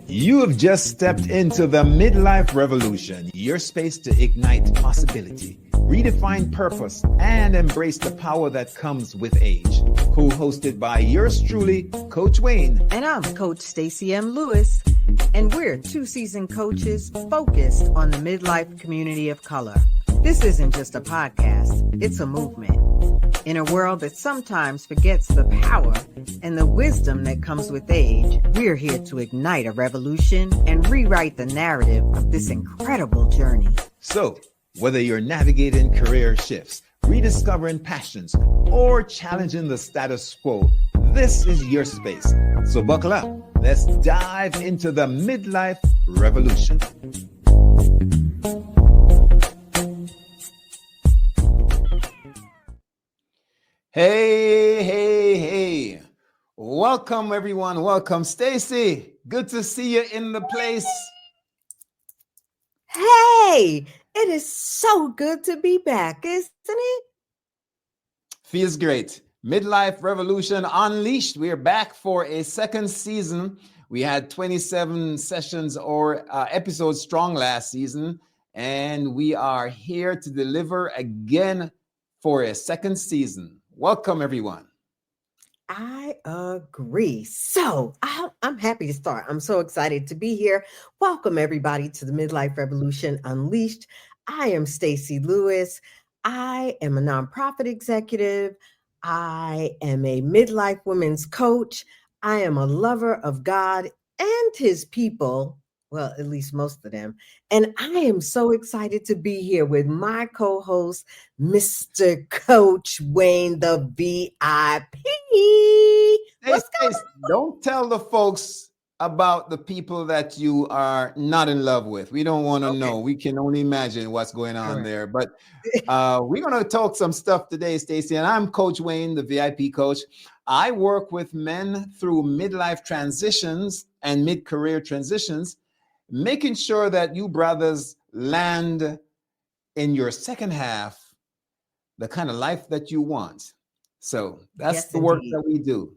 You have just stepped into the Midlife Revolution, your space to ignite possibility, redefine purpose, and embrace the power that comes with age. Co-hosted by yours truly, Coach Wayne. And I'm Coach Stacy M. Lewis. And we're two seasoned coaches focused on the midlife community of color. This isn't just a podcast, it's a movement. In a world that sometimes forgets the power and the wisdom that comes with age, we're here to ignite a revolution and rewrite the narrative of this incredible journey. So, whether you're navigating career shifts, rediscovering passions, or challenging the status quo, this is your space. So buckle up. Let's dive into the Midlife Revolution. Hey. Welcome, everyone. Welcome, Stacy. Good to see you in the place. Hey, it is so good to be back, isn't it? Feels great. Midlife Revolution Unleashed. We're back for a second season. We had 27 sessions or episodes strong last season, and we are here to deliver again for a second season. Welcome, everyone. I agree. So I'm happy to start. I'm so excited to be here. Welcome, everybody, to the Midlife Revolution Unleashed. I am Stacy Lewis. I am a nonprofit executive. I am a midlife women's coach. I am a lover of God and his people. Well, at least most of them. And I am so excited to be here with my co-host, Mr. Coach Wayne, the VIP. What's going on? Don't tell the folks about the people that you are not in love with. We don't want to know. We can only imagine what's going on there. But we're going to talk some stuff today, Stacy. And I'm Coach Wayne, the VIP coach. I work with men through midlife transitions and mid-career transitions, making sure that you brothers land in your second half the kind of life that you want. So that's the work that we do.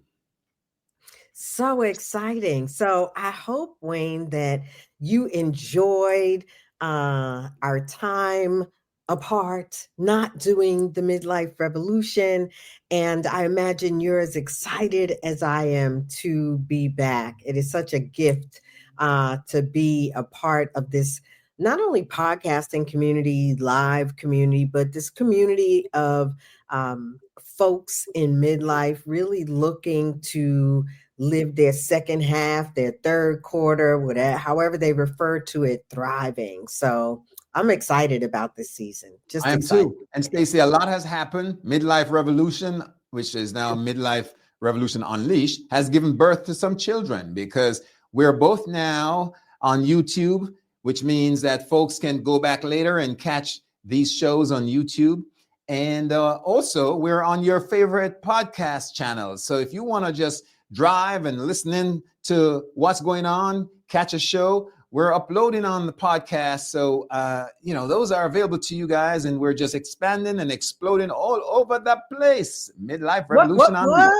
So exciting. So I hope, Wayne, that you enjoyed our time apart, not doing the Midlife Revolution. And I imagine you're as excited as I am to be back. It is such a gift to be a part of this, not only podcasting community, live community, but this community of folks in midlife really looking to live their second half, their third quarter, whatever, however they refer to it, thriving. So I'm excited about this season. I am too. And Stacey, a lot has happened. Midlife Revolution, which is now Midlife Revolution Unleashed, has given birth to some children because we're both now on YouTube, which means that folks can go back later and catch these shows on YouTube. And also, we're on your favorite podcast channels. So if you want to just drive and listen in to what's going on, catch a show, we're uploading on the podcast. So, those are available to you guys. And we're just expanding and exploding all over the place. Midlife Revolution. What?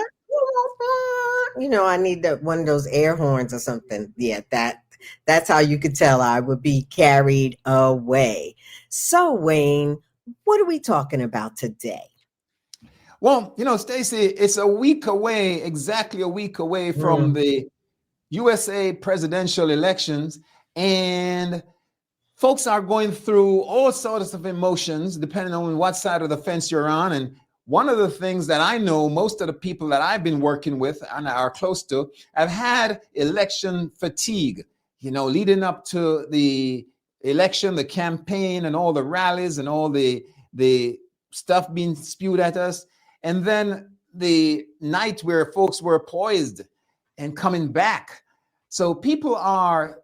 I need one of those air horns or something. Yeah, that's how you could tell I would be carried away. So, Wayne, what are we talking about today? Well, Stacey, it's exactly a week away from the USA presidential elections. And folks are going through all sorts of emotions, depending on what side of the fence you're on. And one of the things that I know most of the people that I've been working with and are close to have had election fatigue, leading up to the election, the campaign and all the rallies and all the stuff being spewed at us. And then the night where folks were poised and coming back. So people are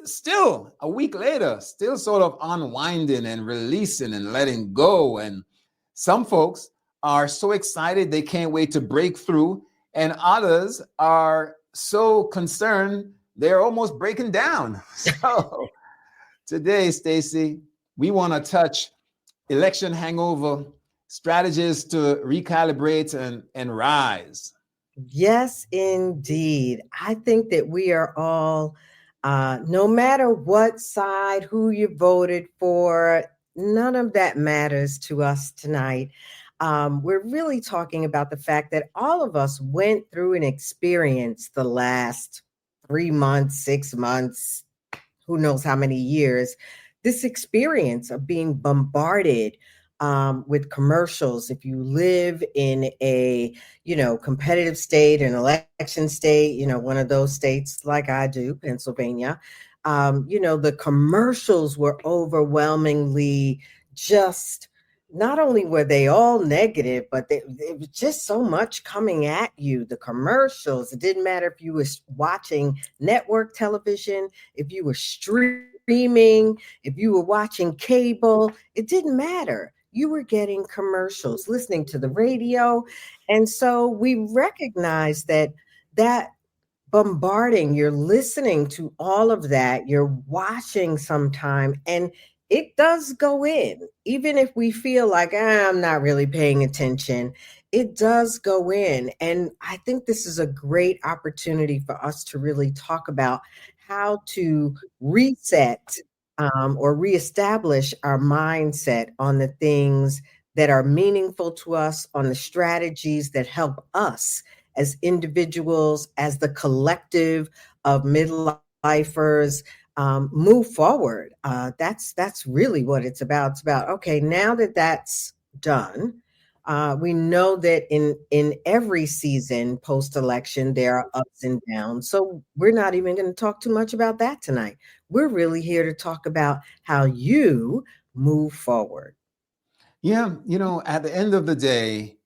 still a week later, still sort of unwinding and releasing and letting go. And some folks are so excited they can't wait to break through. And others are so concerned they're almost breaking down. So today, Stacy, we want to touch election hangover, strategies to recalibrate and rise. Yes, indeed. I think that we are all No matter what side, who you voted for, none of that matters to us tonight. We're really talking about the fact that all of us went through an experience the last 3 months, 6 months, who knows how many years, this experience of being bombarded with commercials. If you live in a, competitive state, an election state, one of those states like I do, Pennsylvania, the commercials were overwhelmingly just, not only were they all negative, but it was just so much coming at you. The commercials, it didn't matter if you were watching network television, if you were streaming, if you were watching cable, it didn't matter. You were getting commercials, listening to the radio. And so we recognize that bombarding, you're listening to all of that, you're watching sometime, and it does go in. Even if we feel like, I'm not really paying attention, it does go in. And I think this is a great opportunity for us to really talk about how to reset or reestablish our mindset on the things that are meaningful to us, on the strategies that help us as individuals, as the collective of midlifers, move forward. That's really what it's about. It's about, okay, now that that's done, we know that in every season post-election there are ups and downs. So we're not even going to talk too much about that tonight. We're really here to talk about how you move forward. Yeah, at the end of the day,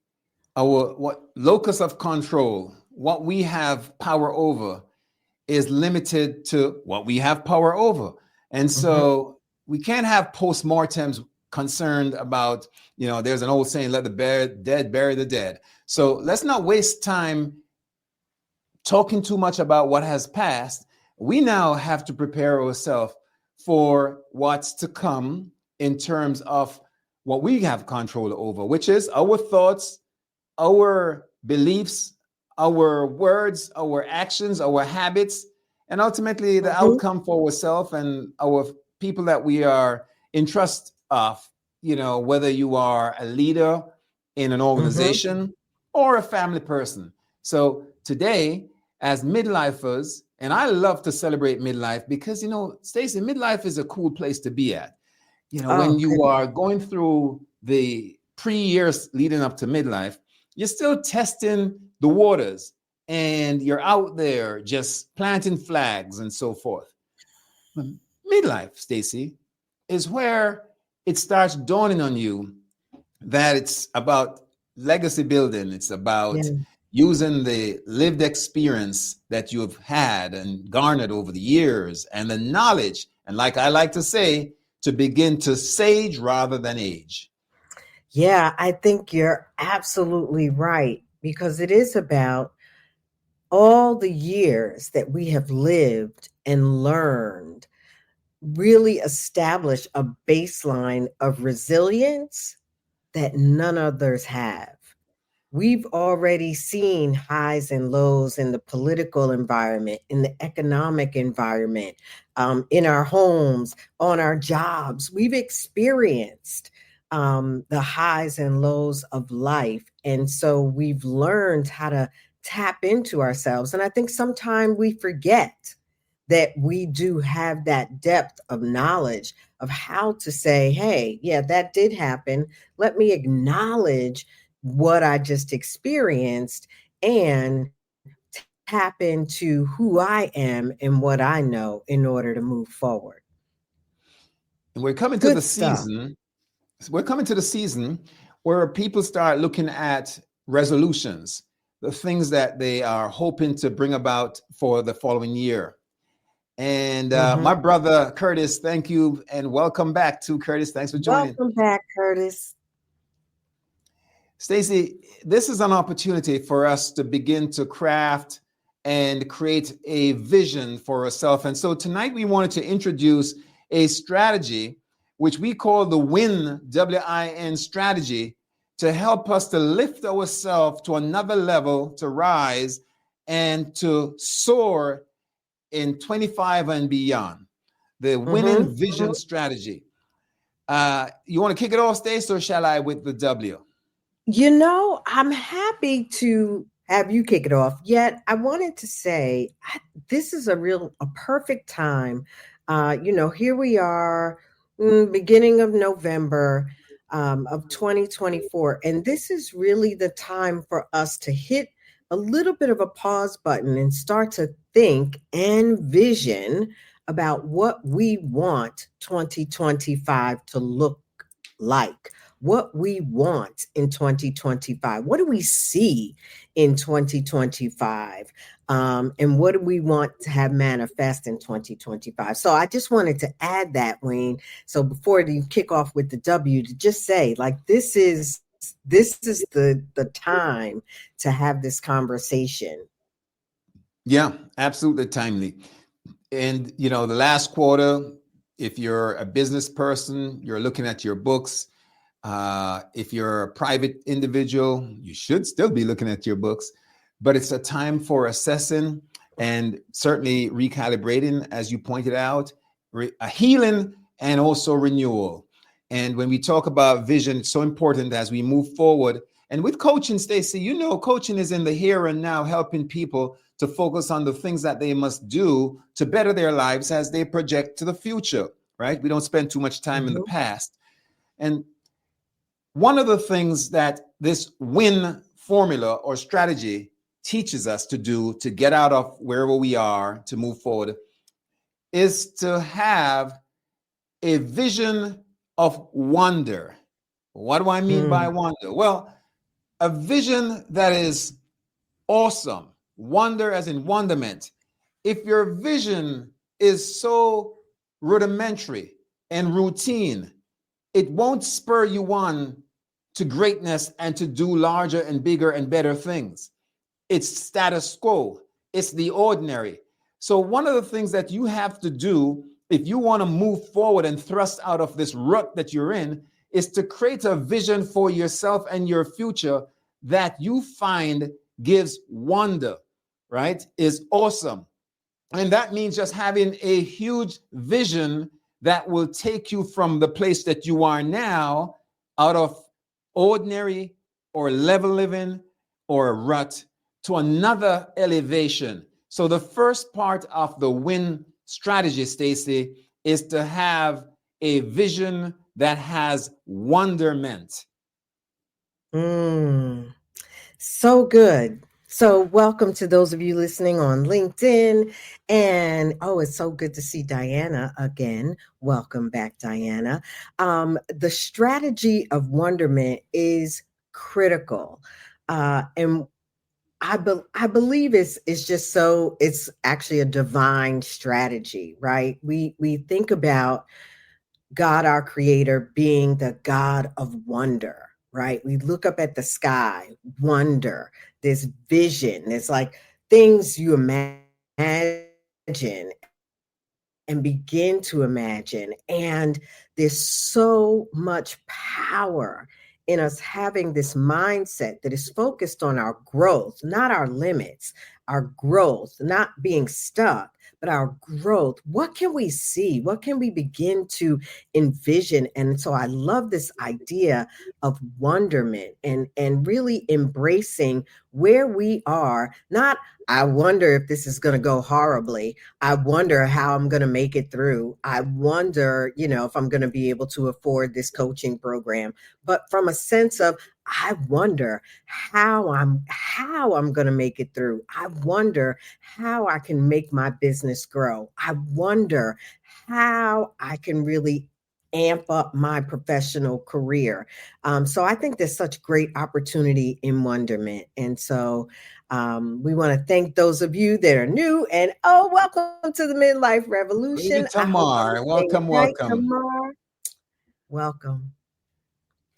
our what locus of control, what we have power over, is limited to what we have power over. And Mhm. so we can't have postmortems concerned about, there's an old saying, let the dead bury the dead. So let's not waste time talking too much about what has passed. We now have to prepare ourselves for what's to come in terms of what we have control over, which is our thoughts, our beliefs, our words, our actions, our habits, and ultimately the Mhm. outcome for ourselves and our people that we are in trust of, whether you are a leader in an Mhm. organization or a family person. So today, as midlifers, and I love to celebrate midlife because, Stacy, midlife is a cool place to be at. When Oh, you goodness. are going through the pre-years leading up to midlife, you're still testing the waters and you're out there just planting flags and so forth. But midlife, Stacy, is where it starts dawning on you that it's about legacy building. It's about Yeah. using the lived experience that you've had and garnered over the years and the knowledge. And like I like to say, to begin to sage rather than age. Yeah, I think you're absolutely right, because it is about all the years that we have lived and learned, really establish a baseline of resilience that none others have. We've already seen highs and lows in the political environment, in the economic environment, in our homes, on our jobs. We've experienced the highs and lows of life. And so we've learned how to tap into ourselves. And I think sometimes we forget that we do have that depth of knowledge of how to say, hey, yeah, that did happen. Let me acknowledge what I just experienced and tap into who I am and what I know in order to move forward. And we're coming to Good the stuff. season. We're coming to the season where people start looking at resolutions, the things that they are hoping to bring about for the following year. And my Mhm. brother Curtis, thank you and welcome back to Curtis. Thanks for joining. Welcome back, Curtis. Stacy, this is an opportunity for us to begin to craft and create a vision for ourselves. And so tonight we wanted to introduce a strategy which we call the WIN strategy, to help us to lift ourselves to another level, to rise and to soar in 25 and beyond, the winning Mm-hmm. vision strategy. You want to kick it off, Stace, or shall I with the W? I'm happy to have you kick it off. Yet I wanted to say this is a perfect time. Here we are, beginning of November of 2024, and this is really the time for us to hit a little bit of a pause button and start to think and vision about what we want 2025 to look like, what we want in 2025. What do we see in 2025? And what do we want to have manifest in 2025? So I just wanted to add that, Wayne. So before you kick off with the W, to just say, like, this is the time to have this conversation. Yeah, absolutely timely. And the last quarter, if you're a business person, you're looking at your books. If you're a private individual, you should still be looking at your books, but it's a time for assessing and certainly recalibrating, as you pointed out, a healing and also renewal. And when we talk about vision, it's so important as we move forward. And with coaching, Stacy, coaching is in the here and now, helping people to focus on the things that they must do to better their lives as they project to the future, right? We don't spend too much time in the Mhm. past. And one of the things that this win formula or strategy teaches us to do to get out of wherever we are to move forward is to have a vision of wonder. What do I mean by Mm, wonder? Well, a vision that is awesome, wonder as in wonderment. If your vision is so rudimentary and routine, it won't spur you on to greatness and to do larger and bigger and better things. It's status quo, it's the ordinary. So, one of the things that you have to do if you want to move forward and thrust out of this rut that you're in is to create a vision for yourself and your future that you find gives wonder, right? Is awesome. And that means just having a huge vision that will take you from the place that you are now out of ordinary or level living or a rut to another elevation. So the first part of the win strategy, Stacy, is to have a vision that has wonderment. mm. So good. So, welcome to those of you listening on LinkedIn. And oh, it's so good to see Diana again. Welcome back, Diana. The strategy of wonderment is critical. And I believe it's just so, it's actually a divine strategy, right? We think about God, our creator, being the God of wonder, right? We look up at the sky, wonder, this vision. It's like things you imagine and begin to imagine. And there's so much power in us having this mindset that is focused on our growth, not our limits, our growth, not being stuck, but our growth. What can we see? What can we begin to envision? And so I love this idea of wonderment and really embracing where we are, not I wonder if this is going to go horribly. I wonder how I'm going to make it through. I wonder, if I'm going to be able to afford this coaching program. But from a sense of, I wonder how I'm going to make it through. I wonder how I can make my business grow. I wonder how I can really amp up my professional career. So I think there's such great opportunity in wonderment. And so we want to thank those of you that are new and welcome to the Midlife Revolution. Lady I hope I'm Tamar, saying it welcome, right, welcome. Tamar. Welcome.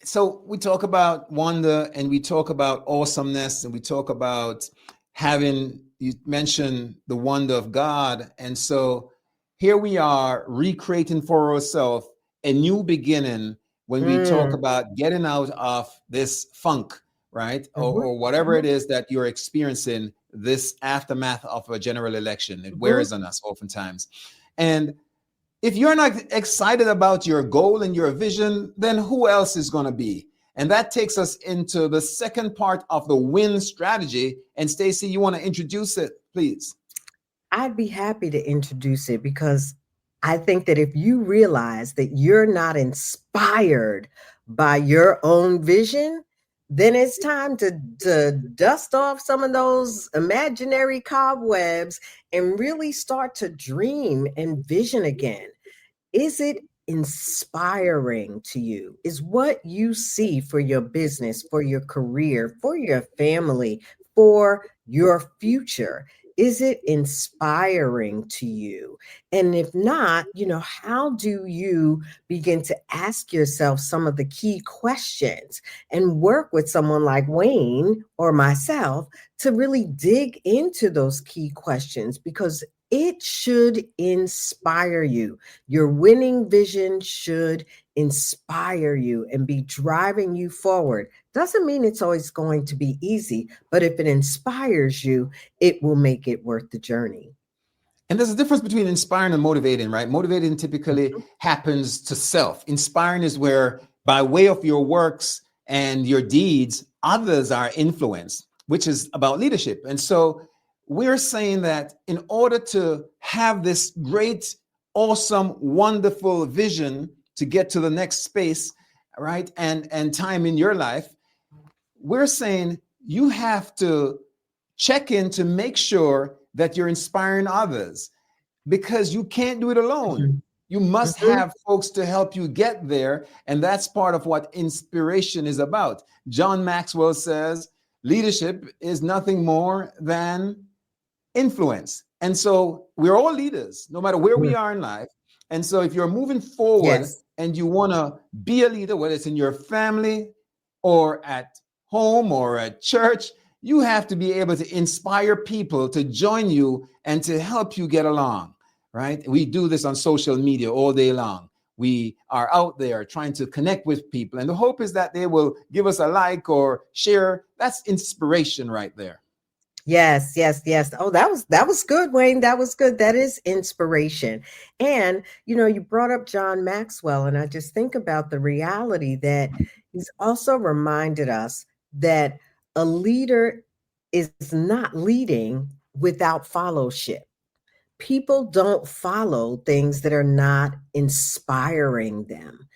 So we talk about wonder and we talk about awesomeness and we talk about having, you mentioned the wonder of God. And so here we are recreating for ourselves a new beginning when we talk Mm, about getting out of this funk, right? mhm, Or whatever mhm, it is that you're experiencing, this aftermath of a general election. It Mhm. wears on us oftentimes. And if you're not excited about your goal and your vision, then who else is going to be? And that takes us into the second part of the win strategy. And Stacy, you want to introduce it, please? I'd be happy to introduce it because I think that if you realize that you're not inspired by your own vision, then it's time to dust off some of those imaginary cobwebs and really start to dream and vision again. Is it inspiring to you? Is what you see for your business, for your career, for your family, for your future? Is it inspiring to you? And if not, how do you begin to ask yourself some of the key questions and work with someone like Wayne or myself to really dig into those key questions? Because it should inspire you. Your winning vision should inspire you and be driving you forward. Doesn't mean it's always going to be easy, but if it inspires you, it will make it worth the journey. And there's a difference between inspiring and motivating, right? Motivating typically happens to self. Inspiring is where, by way of your works and your deeds, others are influenced, which is about leadership. And so we're saying that in order to have this great, awesome, wonderful vision to get to the next space, right, and time in your life, we're saying you have to check in to make sure that you're inspiring others, because you can't do it alone. You must have folks to help you get there. And that's part of what inspiration is about. John Maxwell says leadership is nothing more than influence. And so we're all leaders, no matter where we are in life. And so if you're moving forward Yes. and you want to be a leader, whether it's in your family or at home or at church, you have to be able to inspire people to join you and to help you get along, right? We do this on social media all day long. We are out there trying to connect with people. And the hope is that they will give us a like or share. That's inspiration right there. Yes, yes, yes. Oh, that was good, Wayne. That was good. That is inspiration. And you brought up John Maxwell, and I just think about the reality that he's also reminded us that a leader is not leading without fellowship. People don't follow things that are not inspiring them.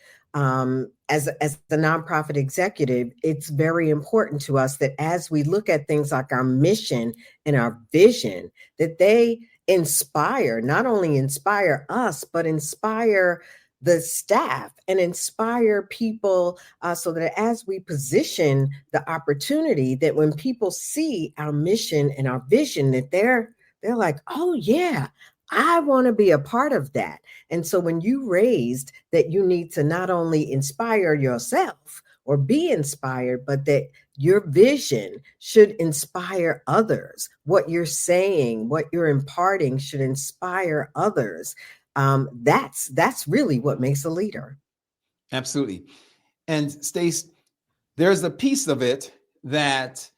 As the nonprofit executive, it's very important to us that as we look at things like our mission and our vision, that they not only inspire us, but inspire the staff and inspire people, so that as we position the opportunity, that when people see our mission and our vision, that they're like, oh yeah, I want to be a part of that. And so when you raised that you need to not only inspire yourself or be inspired, but that your vision should inspire others. What you're saying, what you're imparting should inspire others. That's really what makes a leader. Absolutely. And Stace, there's a piece of it that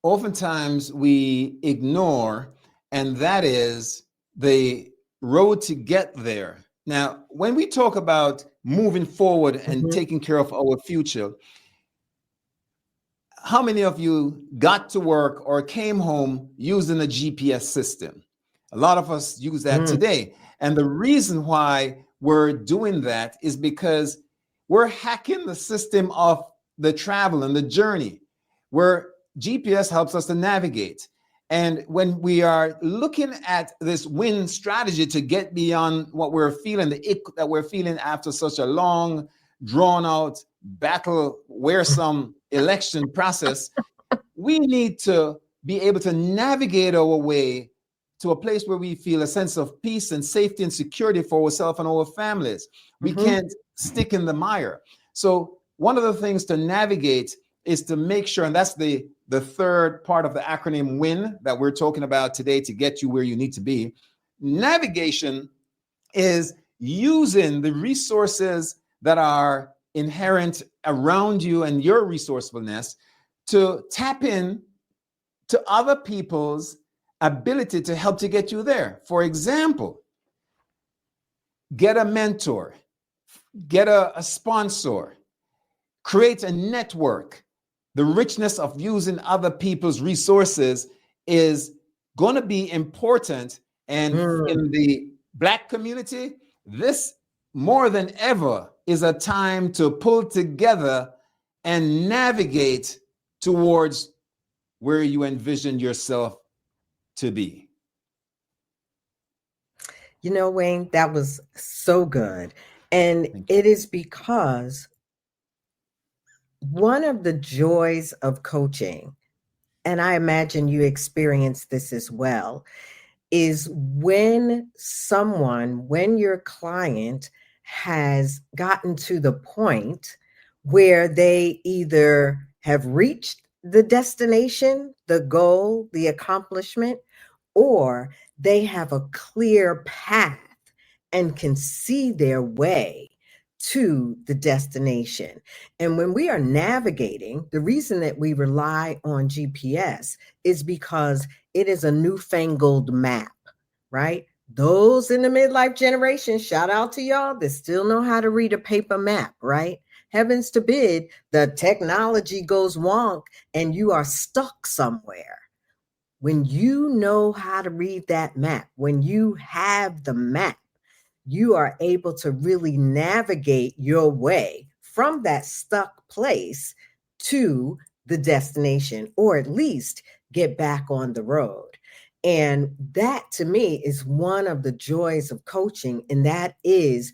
oftentimes we ignore, and that is the road to get there. Now, when we talk about moving forward and taking care of our future, how many of you got to work or came home using a GPS system? A lot of us use that today. And the reason why we're doing that is because we're hacking the system of the travel and the journey, where GPS helps us to navigate. And when we are looking at this win strategy to get beyond what we're feeling, the ick that we're feeling after such a long, drawn out battle, wearisome election process, we need to be able to navigate our way to a place where we feel a sense of peace and safety and security for ourselves and our families. We can't stick in the mire. So one of the things to navigate is to make sure, and that's the third part of the acronym WIN that we're talking about today to get you where you need to be. Navigation is using the resources that are inherent around you and your resourcefulness to tap in to other people's ability to help to get you there. For example, get a mentor, get a sponsor, create a network. The richness of using other people's resources is going to be important. And in the Black community, this more than ever is a time to pull together and navigate towards where you envision yourself to be. You know, Wayne, that was so good. And it is because one of the joys of coaching, and I imagine you experience this as well, is when your client has gotten to the point where they either have reached the destination, the goal, the accomplishment, or they have a clear path and can see their way to the destination. And when we are navigating, the reason that we rely on GPS is because it is a newfangled map, right? Those in the midlife generation, shout out to y'all that still know how to read a paper map, right? Heavens forbid the technology goes wonk and you are stuck somewhere. When you know how to read that map, when you have the map, you are able to really navigate your way from that stuck place to the destination, or at least get back on the road. And that to me is one of the joys of coaching, and that is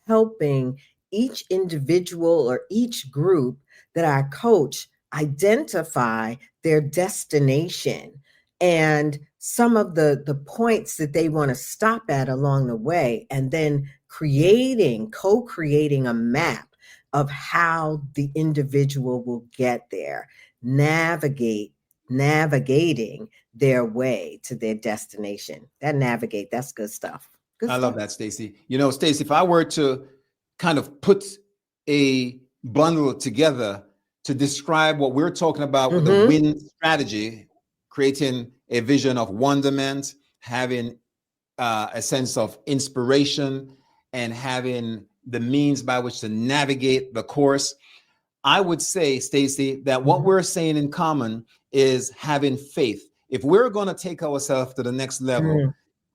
helping each individual or each group that I coach identify their destination and some of the points that they want to stop at along the way, and then co-creating a map of how the individual will get there, navigating their way to their destination. That's good stuff. Good I stuff. love that, Stacy. You know, Stacy, if I were to kind of put a bundle together to describe what we're talking about with the WIN strategy, creating a vision of wonderment, having a sense of inspiration, and having the means by which to navigate the course, I would say, Stacy, that what we're saying in common is having faith. If we're going to take ourselves to the next level,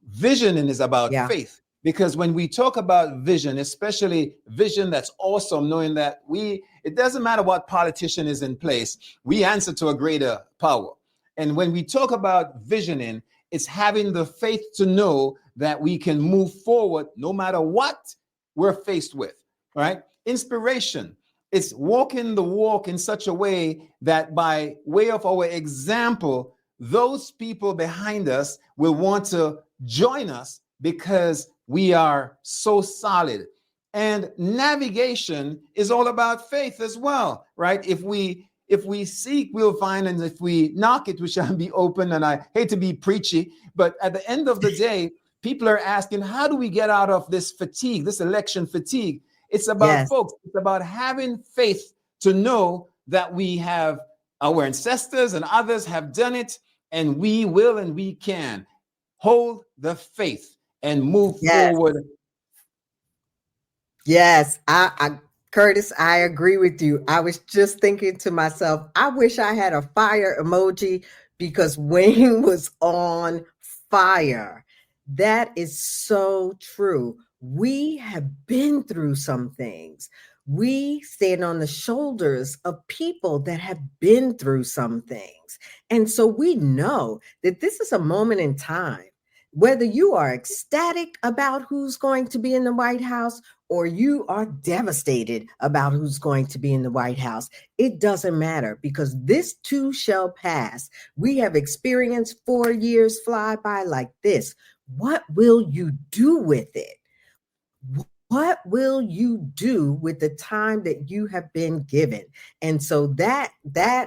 visioning is about faith. Because when we talk about vision, especially vision that's awesome, knowing that it doesn't matter what politician is in place, we answer to a greater power. And when we talk about visioning, it's having the faith to know that we can move forward no matter what we're faced with, right? Inspiration. It's walking the walk in such a way that by way of our example, those people behind us will want to join us because we are so solid. And navigation is all about faith as well, right? If we seek, we'll find, and if we knock, it we shall be open. And I hate to be preachy, but at the end of the day, people are asking, how do we get out of this fatigue, this election fatigue? It's about folks. It's about having faith to know that we have our ancestors and others have done it, and we will and we can. Hold the faith and move forward. Yes, Curtis, I agree with you. I was just thinking to myself, I wish I had a fire emoji because Wayne was on fire. That is so true. We have been through some things. We stand on the shoulders of people that have been through some things. And so we know that this is a moment in time. Whether you are ecstatic about who's going to be in the White House or you are devastated about who's going to be in the White House, it doesn't matter because this too shall pass. We have experienced 4 years fly by like this. What will you do with it? What will you do with the time that you have been given? And so that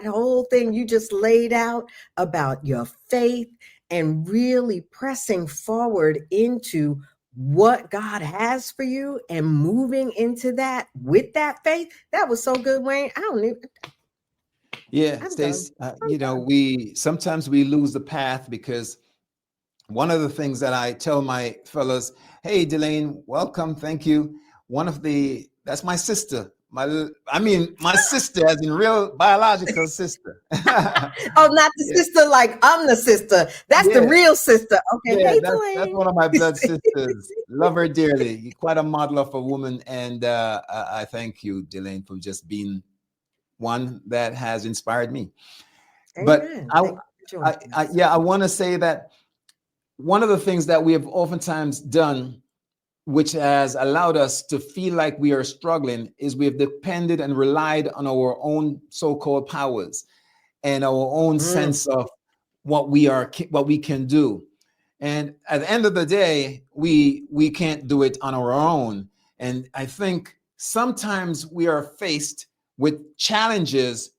whole thing you just laid out about your faith and really pressing forward into what God has for you and moving into that with that faith, that was so good, Wayne. Yeah, I'm done. Stace, I'm done. we sometimes we lose the path because one of the things that I tell my fellas, hey, Delane, welcome, thank you. That's my sister. My sister, as in real biological sister. Oh, not the Yeah, sister like I'm the sister. That's the yeah, real sister. Okay. yeah. Hey, That's Delane. one of my blood sisters. Love her dearly. You're quite a model of a woman, and I thank you, Delane, for just being one that has inspired me. But Amen. Thank you for joining us. I want to say that one of the things that we have oftentimes done, which has allowed us to feel like we are struggling, is we have depended and relied on our own so-called powers and our own Mm, sense of what we can do. And at the end of the day, we can't do it on our own. And I think sometimes we are faced with challenges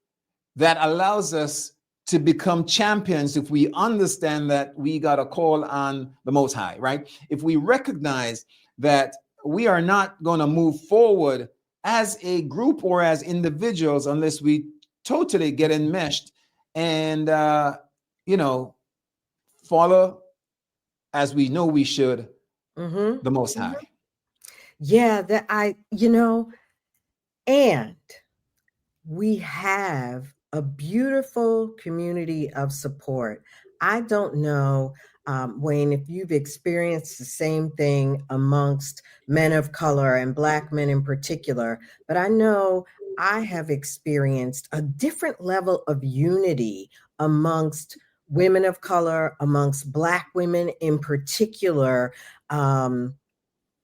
that allows us to become champions if we understand that we got a call on the Most High, right? If we recognize that we are not going to move forward as a group or as individuals unless we totally get enmeshed and you know follow as we know we should mm-hmm, the Most hmm. High. Yeah, and we have a beautiful community of support. I don't know, Wayne, if you've experienced the same thing amongst men of color and Black men in particular, but I know I have experienced a different level of unity amongst women of color, amongst Black women in particular. Um,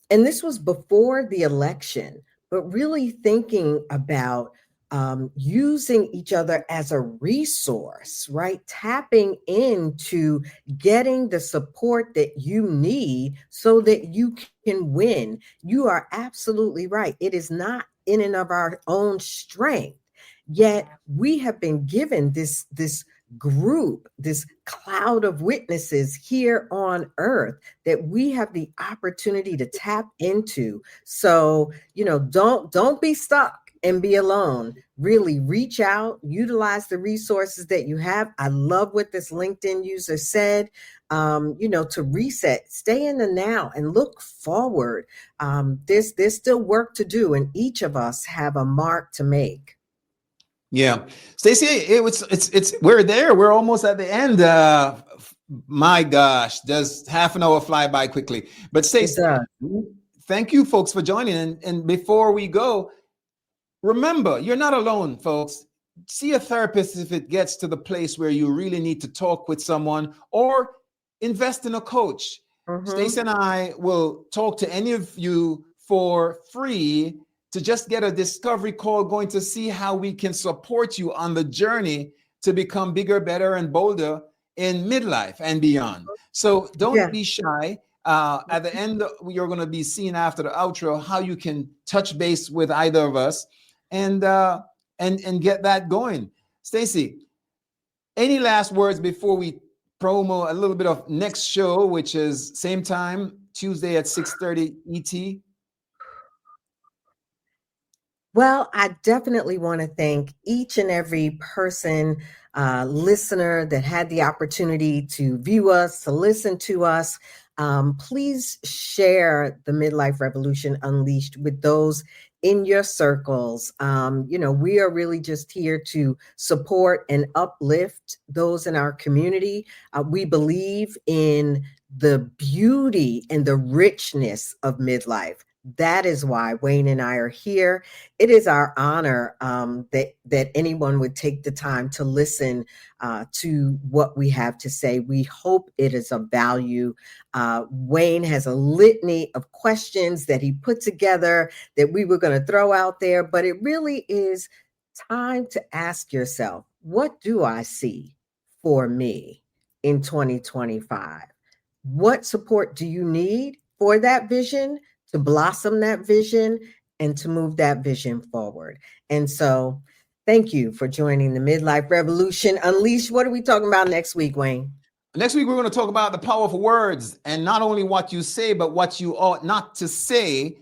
and this was before the election, but really thinking about using each other as a resource, right? Tapping into getting the support that you need so that you can win. You are absolutely right. It is not in and of our own strength. Yet we have been given this group, this cloud of witnesses here on earth that we have the opportunity to tap into. So, don't be stuck and be alone. Really reach out, utilize the resources that you have. I love what this LinkedIn user said. To reset, stay in the now and look forward. There's still work to do, and each of us have a mark to make. Yeah, Stacey, it's we're there. We're almost at the end. My gosh, does half an hour fly by quickly? But It Stacey, does. thank you, folks, for joining. And before we go, remember, you're not alone, folks. See a therapist if it gets to the place where you really need to talk with someone, or invest in a coach. Stacey Mm-hmm. and I will talk to any of you for free to just get a discovery call going to see how we can support you on the journey to become bigger, better, and bolder in midlife and beyond. So don't Yeah. be shy. At the end, you're going to be seeing after the outro how you can touch base with either of us and get that going. Stacey, any last words before we promo a little bit of next show, which is same time Tuesday at 6:30 ET? Well, I definitely want to thank each and every person, listener that had the opportunity to view us, to listen to us. Please share the Midlife Revolution Unleashed with those in your circles. We are really just here to support and uplift those in our community. We believe in the beauty and the richness of midlife. That is why Wayne and I are here. It is our honor that anyone would take the time to listen to what we have to say. We hope it is of value. Wayne has a litany of questions that he put together that we were going to throw out there, but it really is time to ask yourself, what do I see for me in 2025? What support do you need for that vision, to blossom that vision, and to move that vision forward? And so, thank you for joining the Midlife Revolution Unleashed. What are we talking about next week, Wayne? Next week, we're going to talk about the power of words, and not only what you say, but what you ought not to say.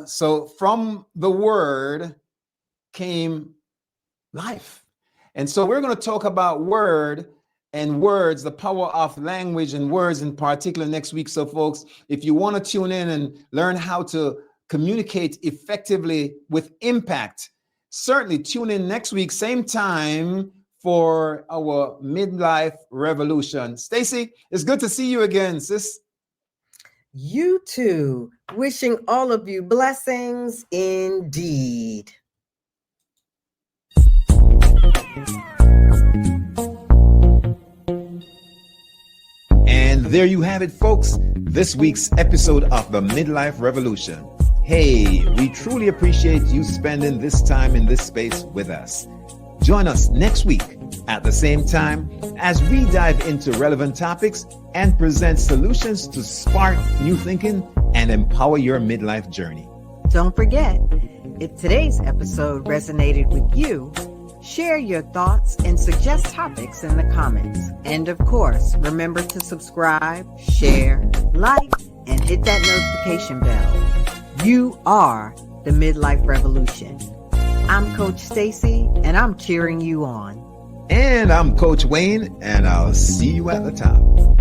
So from the word came life. And so we're going to talk about word and words, the power of language and words in particular next week. So folks, if you want to tune in and learn how to communicate effectively with impact, certainly tune in next week, same time, for our Midlife Revolution. Stacy, it's good to see you again, sis. You too. Wishing all of you blessings indeed. And there you have it, folks. This week's episode of the Midlife Revolution. Hey, we truly appreciate you spending this time in this space with us. Join us next week at the same time as we dive into relevant topics and present solutions to spark new thinking and empower your midlife journey. Don't forget, if today's episode resonated with you, share your thoughts and suggest topics in the comments. And of course, remember to subscribe, share, like, and hit that notification bell. You are the Midlife Revolution. I'm Coach Stacy, and I'm cheering you on. And I'm Coach Wayne, and I'll see you at the top.